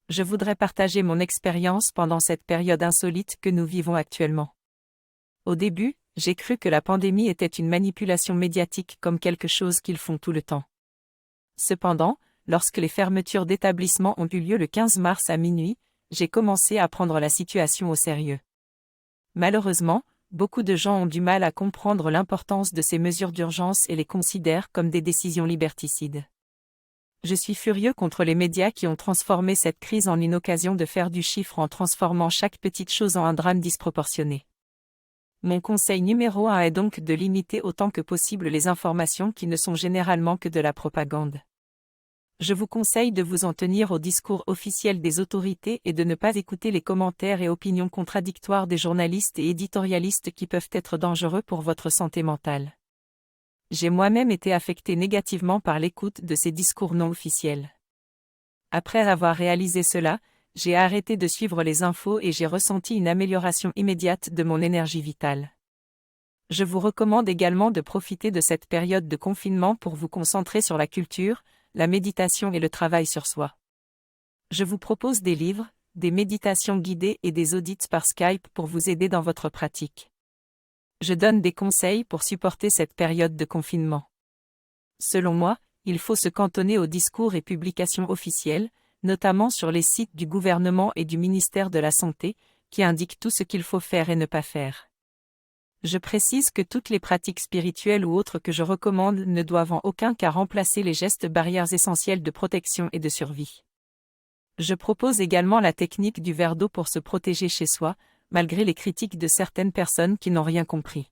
Je voudrais partager mon expérience pendant cette période insolite que nous vivons actuellement. Au début, j'ai cru que la pandémie était une manipulation médiatique comme quelque chose qu'ils font tout le temps. Cependant, lorsque les fermetures d'établissements ont eu lieu le 15 mars à minuit, j'ai commencé à prendre la situation au sérieux. Malheureusement, beaucoup de gens ont du mal à comprendre l'importance de ces mesures d'urgence et les considèrent comme des décisions liberticides. Je suis furieux contre les médias qui ont transformé cette crise en une occasion de faire du chiffre en transformant chaque petite chose en un drame disproportionné. Mon conseil numéro 1 est donc de limiter autant que possible les informations qui ne sont généralement que de la propagande. Je vous conseille de vous en tenir au discours officiel des autorités et de ne pas écouter les commentaires et opinions contradictoires des journalistes et éditorialistes qui peuvent être dangereux pour votre santé mentale. J'ai moi-même été affecté négativement par l'écoute de ces discours non officiels. Après avoir réalisé cela, j'ai arrêté de suivre les infos et j'ai ressenti une amélioration immédiate de mon énergie vitale. Je vous recommande également de profiter de cette période de confinement pour vous concentrer sur la culture, la méditation et le travail sur soi. Je vous propose des livres, des méditations guidées et des audits par Skype pour vous aider dans votre pratique. Je donne des conseils pour supporter cette période de confinement. Selon moi, il faut se cantonner aux discours et publications officielles, notamment sur les sites du gouvernement et du ministère de la Santé, qui indiquent tout ce qu'il faut faire et ne pas faire. Je précise que toutes les pratiques spirituelles ou autres que je recommande ne doivent en aucun cas remplacer les gestes barrières essentiels de protection et de survie. Je propose également la technique du verre d'eau pour se protéger chez soi, malgré les critiques de certaines personnes qui n'ont rien compris.